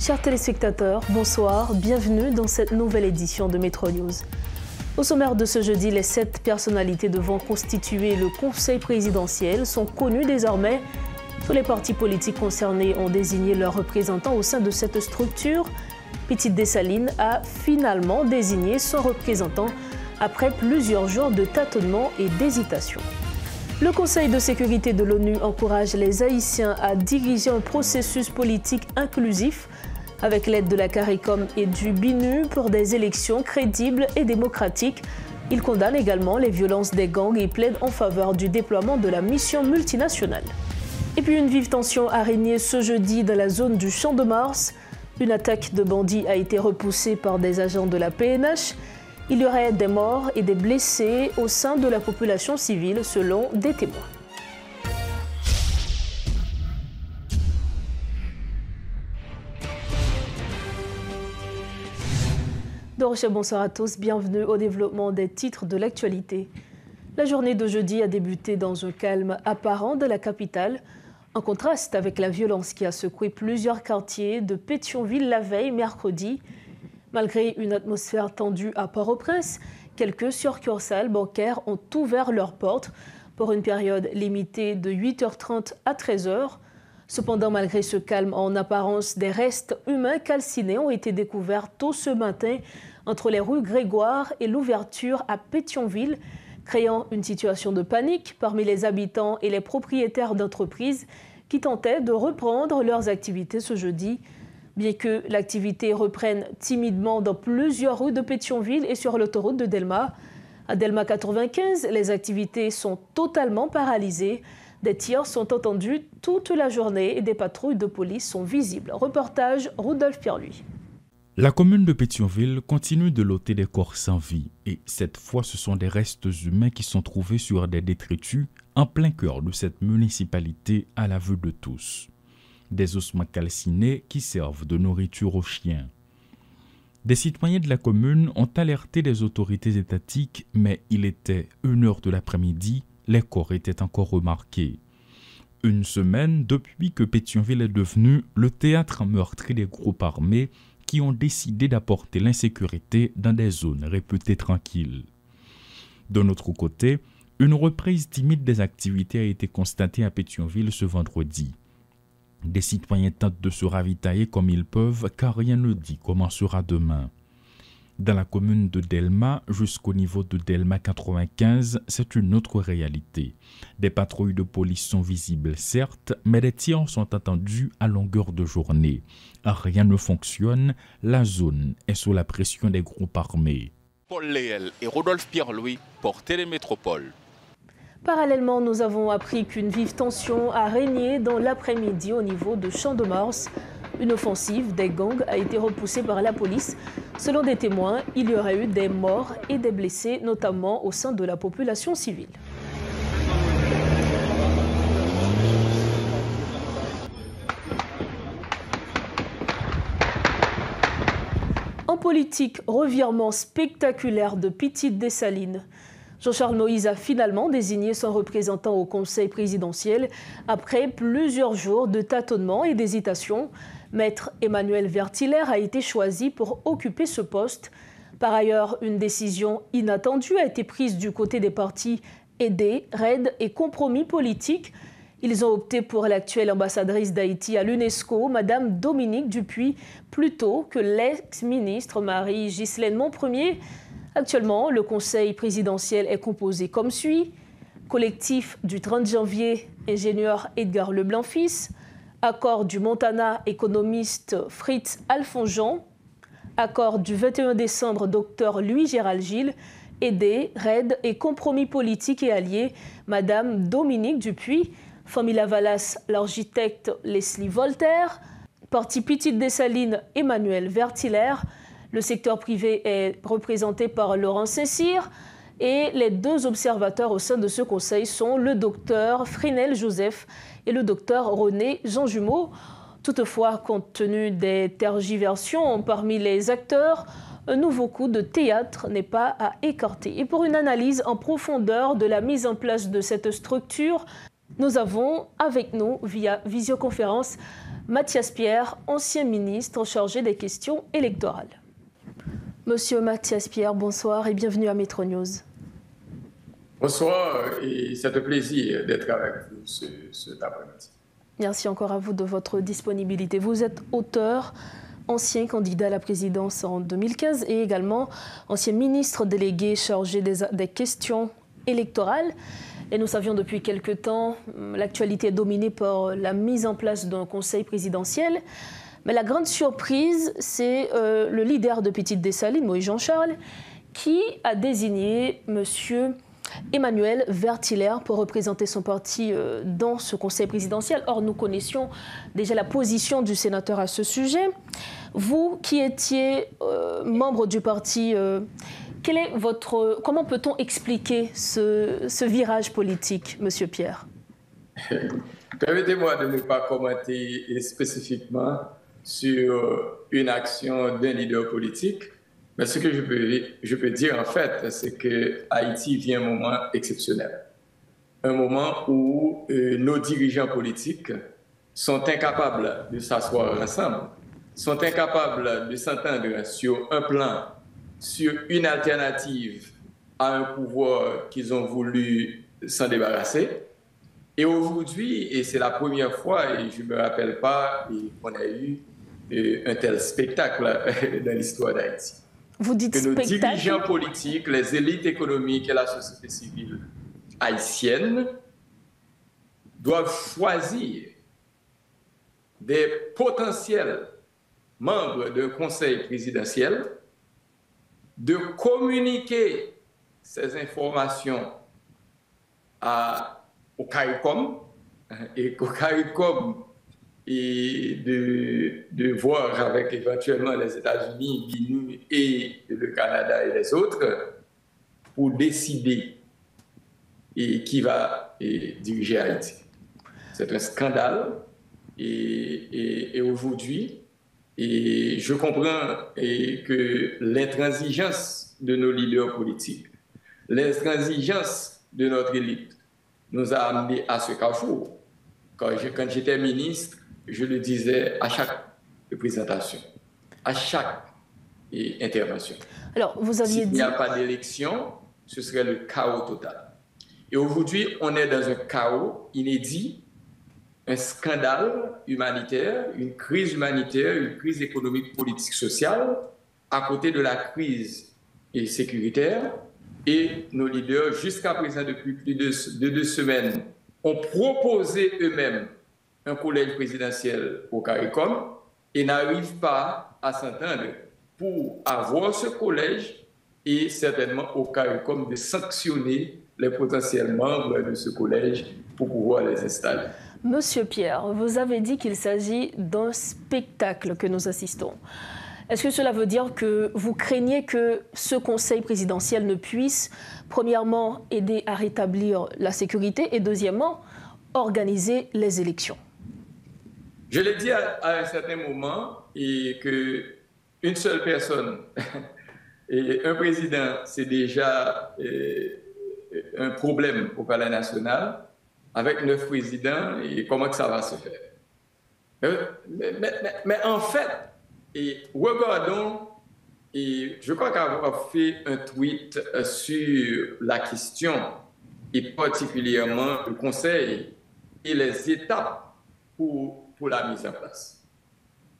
Chers téléspectateurs, bonsoir, bienvenue dans cette nouvelle édition de Métro News. Au sommaire de ce jeudi, les 7 personnalités devant constituer le Conseil présidentiel sont connues désormais. Tous les partis politiques concernés ont désigné leurs représentants au sein de cette structure. Petite Dessalines a finalement désigné son représentant après plusieurs jours de tâtonnement et d'hésitation. Le Conseil de sécurité de l'ONU encourage les Haïtiens à diriger un processus politique inclusif avec l'aide de la CARICOM et du BINU pour des élections crédibles et démocratiques. Il condamne également les violences des gangs et plaide en faveur du déploiement de la mission multinationale. Et puis une vive tension a régné ce jeudi dans la zone du Champ de Mars. Une attaque de bandits a été repoussée par des agents de la PNH. Il y aurait des morts et des blessés au sein de la population civile selon des témoins. Dorochée, bonsoir à tous, bienvenue au développement des titres de l'actualité. La journée de jeudi a débuté dans un calme apparent de la capitale, en contraste avec la violence qui a secoué plusieurs quartiers de Pétionville la veille mercredi. Malgré une atmosphère tendue à Port-au-Prince, quelques succursales bancaires ont ouvert leurs portes pour une période limitée de 8h30 à 13h. Cependant, malgré ce calme en apparence, des restes humains calcinés ont été découverts tôt ce matin entre les rues Grégoire et l'ouverture à Pétionville, créant une situation de panique parmi les habitants et les propriétaires d'entreprises qui tentaient de reprendre leurs activités ce jeudi. Bien que l'activité reprenne timidement dans plusieurs rues de Pétionville et sur l'autoroute de Delma. À Delma 95, les activités sont totalement paralysées. Des tirs sont entendus toute la journée et des patrouilles de police sont visibles. Reportage Rudolf Pierre-Louis. La commune de Pétionville continue de loter des corps sans vie et cette fois ce sont des restes humains qui sont trouvés sur des détritus en plein cœur de cette municipalité à la vue de tous. Des ossements calcinés qui servent de nourriture aux chiens. Des citoyens de la commune ont alerté les autorités étatiques, mais il était 1h de l'après-midi, les corps étaient encore remarqués. Une semaine depuis que Pétionville est devenu le théâtre meurtri des groupes armés qui ont décidé d'apporter l'insécurité dans des zones réputées tranquilles. De notre côté, une reprise timide des activités a été constatée à Pétionville ce vendredi. Des citoyens tentent de se ravitailler comme ils peuvent car rien ne dit comment sera demain. Dans la commune de Delma jusqu'au niveau de Delma 95, c'est une autre réalité. Des patrouilles de police sont visibles certes, mais des tirs sont entendus à longueur de journée. Rien ne fonctionne, la zone est sous la pression des groupes armés. Paul Léel et Rodolphe Pierre-Louis pour Télémétropole. Parallèlement, nous avons appris qu'une vive tension a régné dans l'après-midi au niveau de Champ de Mars. Une offensive des gangs a été repoussée par la police. Selon des témoins, il y aurait eu des morts et des blessés, notamment au sein de la population civile. En politique, revirement spectaculaire de Petite Dessalines. Jean-Charles Moïse a finalement désigné son représentant au Conseil présidentiel après plusieurs jours de tâtonnement et d'hésitation. Maître Emmanuel Vertilher a été choisi pour occuper ce poste. Par ailleurs, une décision inattendue a été prise du côté des partis aidés, RAID et compromis politiques. Ils ont opté pour l'actuelle ambassadrice d'Haïti à l'UNESCO, Madame Dominique Dupuis, plutôt que l'ex-ministre Marie-Ghislaine Monpremier. Actuellement, le Conseil présidentiel est composé comme suit. Collectif du 30 janvier, ingénieur Edgar Leblanc-Fils. Accord du Montana, économiste Fritz Alfonjean. Accord du 21 décembre, docteur Louis-Gérald Gilles. Aidé, RAID et compromis politique et alliés, Madame Dominique Dupuis. Famille Lavalas, l'architecte Leslie Voltaire. Parti Petite Dessalines, Emmanuel Vertilher. Le secteur privé est représenté par Laurent Saint-Cyr et les 2 observateurs au sein de ce conseil sont le docteur Fresnel Joseph et le docteur René Jean Jumeau. Toutefois, compte tenu des tergiversions parmi les acteurs, un nouveau coup de théâtre n'est pas à écarter. Et pour une analyse en profondeur de la mise en place de cette structure, nous avons avec nous, via visioconférence, Mathias Pierre, ancien ministre chargé des questions électorales. Monsieur Mathias Pierre, bonsoir et bienvenue à Metro News. Bonsoir et c'est un plaisir d'être avec vous cet après-midi. Merci encore à vous de votre disponibilité. Vous êtes auteur, ancien candidat à la présidence en 2015 et également ancien ministre délégué chargé des questions électorales. Et nous savions depuis quelque temps, l'actualité est dominée par la mise en place d'un conseil présidentiel. Mais la grande surprise, c'est le leader de Petite Dessalines, Moïse Jean-Charles, qui a désigné M. Emmanuel Verthilaire pour représenter son parti dans ce conseil présidentiel. Or, nous connaissions déjà la position du sénateur à ce sujet. Vous qui étiez membre du parti, comment peut-on expliquer ce virage politique, M. Pierre? Permettez-moi de ne pas commenter spécifiquement sur une action d'un leader politique, mais ce que je peux dire en fait, c'est que Haïti vit un moment exceptionnel. Un moment où nos dirigeants politiques sont incapables de s'asseoir ensemble, sont incapables de s'entendre sur un plan, sur une alternative à un pouvoir qu'ils ont voulu s'en débarrasser. Et aujourd'hui, et c'est la première fois, et je ne me rappelle pas qu'on a eu un tel spectacle dans l'histoire d'Haïti. Vous dites que nos spectacle? Dirigeants politiques, les élites économiques et la société civile haïtienne doivent choisir des potentiels membres d'un conseil présidentiel, de communiquer ces informations au CARICOM et qu'au CARICOM et de voir avec éventuellement les États-Unis, l'INU et le Canada et les autres pour décider qui va diriger Haïti. C'est un scandale et aujourd'hui, et je comprends que l'intransigeance de nos leaders politiques, l'intransigeance de notre élite nous a amenés à ce carrefour. Quand j'étais ministre, je le disais à chaque présentation, à chaque intervention. Alors, vous aviez S'il n'y a pas d'élection, ce serait le chaos total. Et aujourd'hui, on est dans un chaos inédit, un scandale humanitaire, une crise humanitaire, une crise économique, politique, sociale, à côté de la crise sécuritaire. Et nos leaders, jusqu'à présent, depuis plus de 2 semaines, ont proposé eux-mêmes un collège présidentiel au CARICOM et n'arrivent pas à s'entendre pour avoir ce collège et certainement au CARICOM de sanctionner les potentiels membres de ce collège pour pouvoir les installer. Monsieur Pierre, vous avez dit qu'il s'agit d'un spectacle que nous assistons. Est-ce que cela veut dire que vous craignez que ce conseil présidentiel ne puisse, premièrement, aider à rétablir la sécurité et deuxièmement, organiser les élections? Je l'ai dit à un certain moment et qu'une seule personne et un président, c'est déjà un problème au Palais national. Avec 9 présidents, et comment que ça va se faire? Mais en fait, regardons, et je crois qu'avoir fait un tweet sur la question, et particulièrement le Conseil et les étapes pour la mise en place.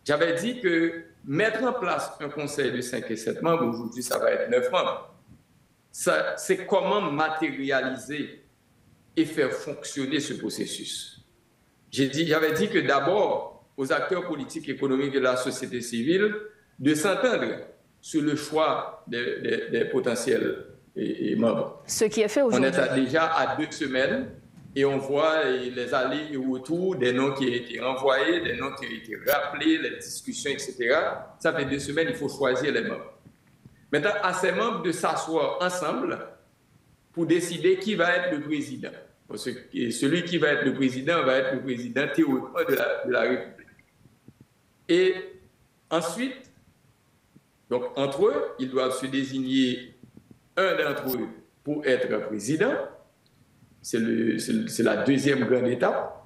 J'avais dit que mettre en place un Conseil de 5 et 7 membres, aujourd'hui ça va être 9 membres, c'est comment matérialiser et faire fonctionner ce processus. J'avais dit que d'abord, aux acteurs politiques, économiques et de la société civile, de s'entendre sur le choix des potentiels membres. Ce qui est fait aujourd'hui. On est déjà à 2 semaines et on voit les allers et retours, des noms qui ont été renvoyés, des noms qui ont été rappelés, les discussions, etc. Ça fait 2 semaines, il faut choisir les membres. Maintenant, à ces membres de s'asseoir ensemble pour décider qui va être le président. Parce que celui qui va être le président théoriquement de la République. Et ensuite, donc entre eux, ils doivent se désigner un d'entre eux pour être président. C'est la deuxième grande étape.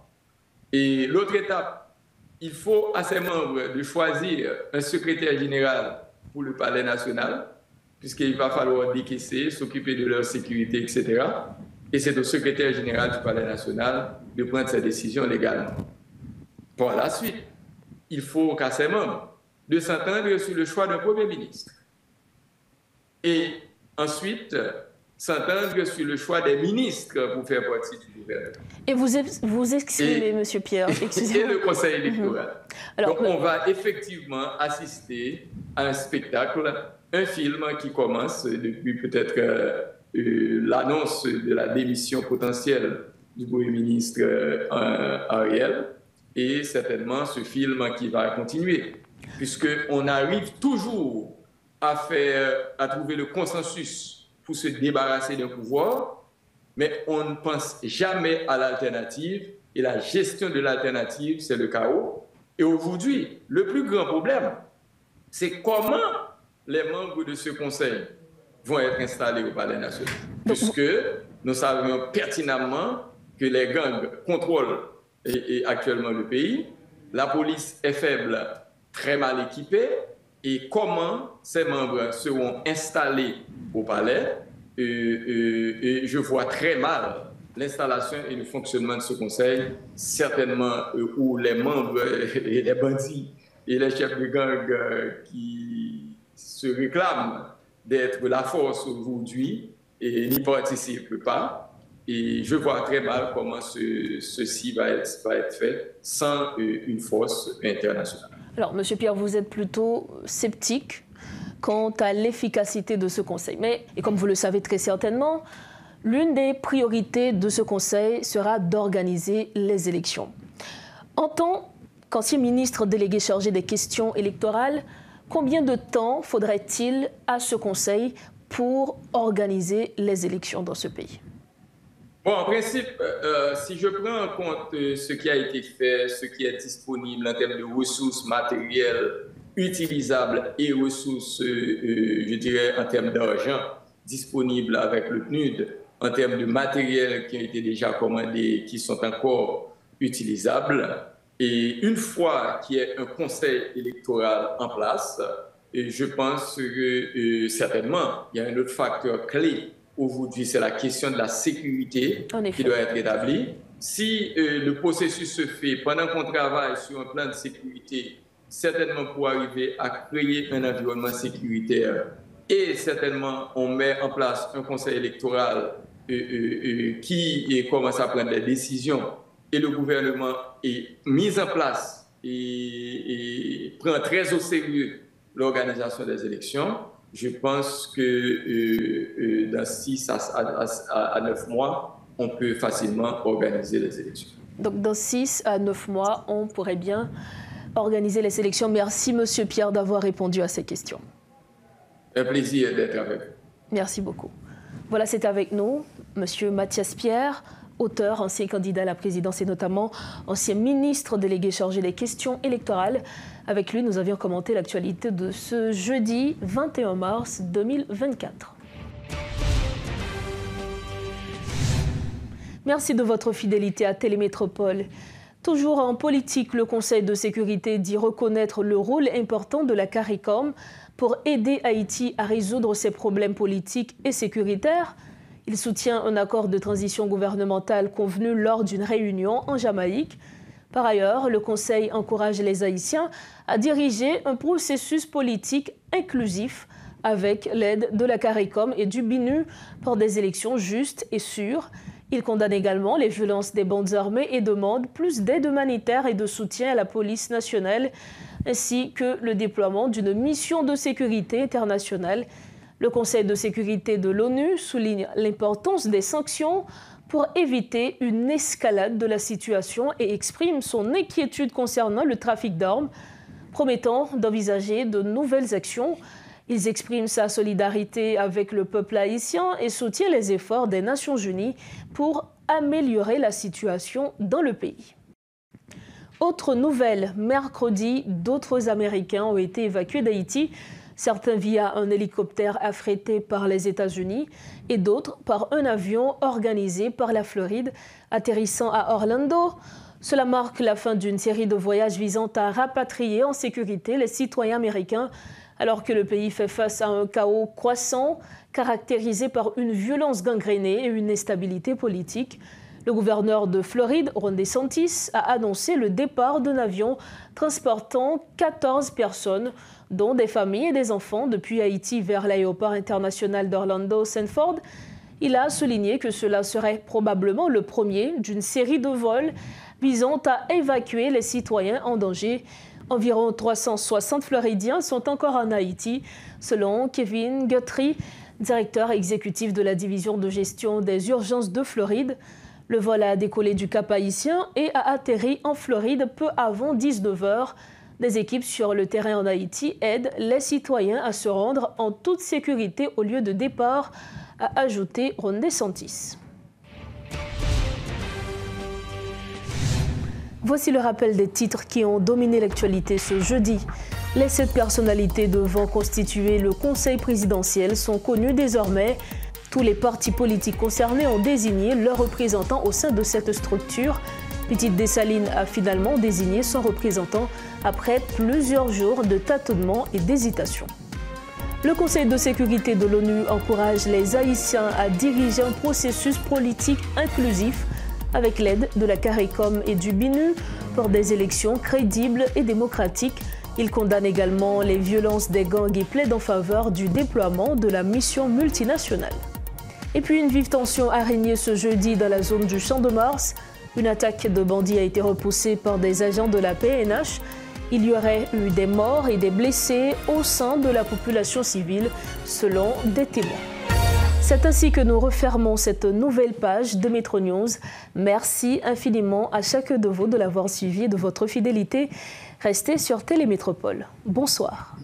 Et l'autre étape, il faut à ses membres de choisir un secrétaire général pour le palais national, puisqu'il va falloir décaisser, s'occuper de leur sécurité, etc. Et c'est au secrétaire général du palais national de prendre ses décisions légalement. Par la suite, il faut qu'à ses membres de s'entendre sur le choix d'un Premier ministre. Et ensuite, s'entendre sur le choix des ministres pour faire partie du gouvernement. Et vous excusez, M. Pierre, et le Conseil électoral. Alors, donc, on va effectivement assister à un spectacle, un film qui commence depuis peut-être l'annonce de la démission potentielle du Premier ministre Ariel, et certainement ce film qui va continuer, puisqu'on arrive toujours à trouver le consensus pour se débarrasser d'un pouvoir, mais on ne pense jamais à l'alternative, et la gestion de l'alternative, c'est le chaos. Et aujourd'hui, le plus grand problème, c'est comment les membres de ce conseil vont être installés au Palais national. Puisque nous savons pertinemment que les gangs contrôlent actuellement le pays, la police est faible, très mal équipée, et comment ces membres seront installés au palais, et je vois très mal l'installation et le fonctionnement de ce conseil, certainement où les membres et les bandits et les chefs de gang qui se réclament d'être la force aujourd'hui et n'y participent pas. Et je vois très mal comment ceci va être fait sans une force internationale. Alors, M. Pierre, vous êtes plutôt sceptique quant à l'efficacité de ce Conseil. Mais, et comme vous le savez très certainement, l'une des priorités de ce Conseil sera d'organiser les élections. En tant qu'ancien ministre délégué chargé des questions électorales, combien de temps faudrait-il à ce Conseil pour organiser les élections dans ce pays ? Bon, en principe, si je prends en compte ce qui a été fait, ce qui est disponible en termes de ressources matérielles utilisables et ressources, je dirais, en termes d'argent disponibles avec le PNUD, en termes de matériel qui a été déjà commandé, qui sont encore utilisables. Et une fois qu'il y a un conseil électoral en place, je pense que certainement, il y a un autre facteur clé. Aujourd'hui, c'est la question de la sécurité qui doit être établie. Si le processus se fait pendant qu'on travaille sur un plan de sécurité, certainement pour arriver à créer un environnement sécuritaire, et certainement on met en place un conseil électoral qui commence à prendre des décisions, et le gouvernement est mis en place et prend très au sérieux l'organisation des élections, je pense que dans 6 à 9 mois, on peut facilement organiser les élections. Donc dans 6 à 9 mois, on pourrait bien organiser les élections. Merci M. Pierre d'avoir répondu à ces questions. Un plaisir d'être avec vous. Merci beaucoup. Voilà, c'est avec nous M. Mathias Pierre, auteur, ancien candidat à la présidence et notamment ancien ministre délégué chargé des questions électorales. Avec lui, nous avions commenté l'actualité de ce jeudi 21 mars 2024. Merci de votre fidélité à Télémétropole. Toujours en politique, le Conseil de sécurité dit reconnaître le rôle important de la CARICOM pour aider Haïti à résoudre ses problèmes politiques et sécuritaires. Il soutient un accord de transition gouvernementale convenu lors d'une réunion en Jamaïque. Par ailleurs, le Conseil encourage les Haïtiens à diriger un processus politique inclusif avec l'aide de la CARICOM et du BINU pour des élections justes et sûres. Il condamne également les violences des bandes armées et demande plus d'aide humanitaire et de soutien à la police nationale, ainsi que le déploiement d'une mission de sécurité internationale. Le Conseil de sécurité de l'ONU souligne l'importance des sanctions pour éviter une escalade de la situation et exprime son inquiétude concernant le trafic d'armes, promettant d'envisager de nouvelles actions. Ils expriment sa solidarité avec le peuple haïtien et soutiennent les efforts des Nations Unies pour améliorer la situation dans le pays. Autre nouvelle, mercredi, d'autres Américains ont été évacués d'Haïti, certains via un hélicoptère affrété par les États-Unis et d'autres par un avion organisé par la Floride, atterrissant à Orlando. Cela marque la fin d'une série de voyages visant à rapatrier en sécurité les citoyens américains, alors que le pays fait face à un chaos croissant, caractérisé par une violence gangrénée et une instabilité politique. Le gouverneur de Floride, Ron DeSantis, a annoncé le départ d'un avion transportant 14 personnes, dont des familles et des enfants, depuis Haïti vers l'aéroport international d'Orlando-Sanford. Il a souligné que cela serait probablement le premier d'une série de vols visant à évacuer les citoyens en danger. Environ 360 Floridiens sont encore en Haïti, selon Kevin Guthrie, directeur exécutif de la division de gestion des urgences de Floride. Le vol a décollé du Cap Haïtien et a atterri en Floride peu avant 19 h. Des équipes sur le terrain en Haïti aident les citoyens à se rendre en toute sécurité au lieu de départ, a ajouté Ron DeSantis. Voici le rappel des titres qui ont dominé l'actualité ce jeudi. Les 7 personnalités devant constituer le Conseil présidentiel sont connues désormais. Tous les partis politiques concernés ont désigné leurs représentants au sein de cette structure. Petite Dessalines a finalement désigné son représentant après plusieurs jours de tâtonnements et d'hésitation. Le Conseil de sécurité de l'ONU encourage les Haïtiens à diriger un processus politique inclusif avec l'aide de la CARICOM et du BINU pour des élections crédibles et démocratiques. Il condamne également les violences des gangs et plaide en faveur du déploiement de la mission multinationale. Et puis une vive tension a régné ce jeudi dans la zone du Champ de Mars. Une attaque de bandits a été repoussée par des agents de la PNH. Il y aurait eu des morts et des blessés au sein de la population civile, selon des témoins. C'est ainsi que nous refermons cette nouvelle page de Métro News. Merci infiniment à chacun de vous de l'avoir suivi et de votre fidélité. Restez sur Télémétropole. Bonsoir.